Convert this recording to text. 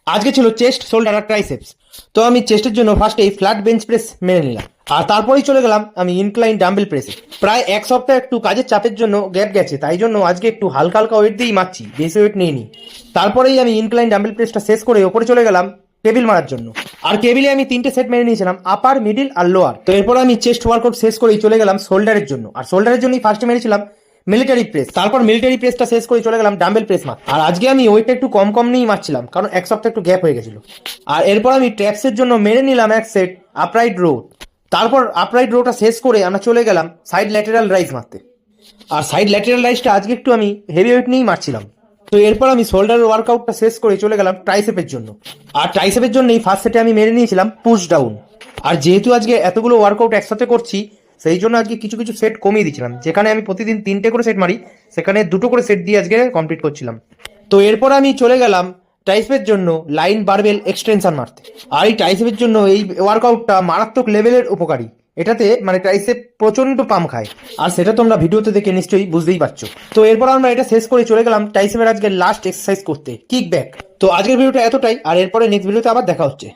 আজকে ছিল chest, shoulder আর triceps. তো আমি চেস্টের জন্য ফার্স্টেই ফ্ল্যাট বেঞ্চ প্রেস মেনে নিলাম, আর তারপরেই চলে গেলাম আমি ইনক্লাইন ডাম্বেল প্রেসে। প্রায় এক সপ্তাহ একটু কাজের চাপের জন্য গ্যাপ গেছে, তাই জন্য আজকে একটু হালকা হালকা ওয়েট দিয়েই মারছি, বেশি ওয়েট নিইনি। তারপরেই আমি ইনক্লাইন ডাম্বেল প্রেসটা শেষ করে ওপরে চলে গেলাম টেবিল মারার জন্য। আর টেবিলে আমি 3টে সেট মেরে নিয়েছিলাম, আপার, মিডিল আর লোয়ার। তো এরপর আমি চেস্ট ওয়ার্কআউট শেষ করেই চলে গেলাম শোল্ডারের জন্য, আর শোল্ডারের জন্যই ফার্স্টে মেরেছিলাম মিলিটারি প্রেস। তারপর মিলিটারি প্রেসটা শেষ করে চলে গেলাম ডাম্বেল প্রেস মার। আর আজকে আমি ওইটা একটু কম কম নিয়েই মারছিলাম, কারণ এক সপ্তাহ একটু গ্যাপ হয়ে গেছিল। আর এরপর আমি ট্র্যাপসের জন্য মেরে নিলাম এক সেট আপরাইট রো। তারপর আপরাইট রোটা শেষ করে আমরা চলে গেলাম সাইড ল্যাটেরাল রাইজ মারতে। আর সাইড ল্যাটেরাল রাইজটা আজকে একটু আমি হেভি ওয়েট নিয়েই মারছিলাম। তো এরপর আমি শোল্ডারের ওয়ার্কআউটটা শেষ করে চলে গেলাম ট্রাইসেপের জন্য। আর ট্রাইসেপের জন্যই ফার্স্ট সেটে আমি মেরে নিয়েছিলাম পুশ ডাউন। আর যেহেতু আজকে এতগুলো ওয়ার্কআউট একসাথে করছি, সেই জন্য আজকে কিছু কিছু সেট কমিয়ে দিয়েছিলাম। যেখানে আমি প্রতিদিন 3টে করে সেট মারি, সেখানে 2টো করে সেট দিয়ে আজকে কমপ্লিট করছিলাম। তো এরপর আমি চলে গেলাম ট্রাইসেপের জন্য লাইন বারবেল এক্সটেনশন মারতে। আর এই ট্রাইসেপের জন্য এই ওয়ার্কআউটটা মারাত্মক লেভেলের উপকারী। এটাতে মানে ট্রাইসেপ প্রচন্ড পাম খায়, আর সেটা তোমরা ভিডিওতে দেখে নিশ্চয়ই বুঝতেই পারছো। তো এরপর আমরা এটা শেষ করে চলে গেলাম ট্রাইসেপের আজকে লাস্ট এক্সারসাইজ করতে, কিক ব্যাক। তো আজকের ভিডিওটা এতটাই, আর এরপরে নেক্সট ভিডিওতে আবার দেখা হচ্ছে।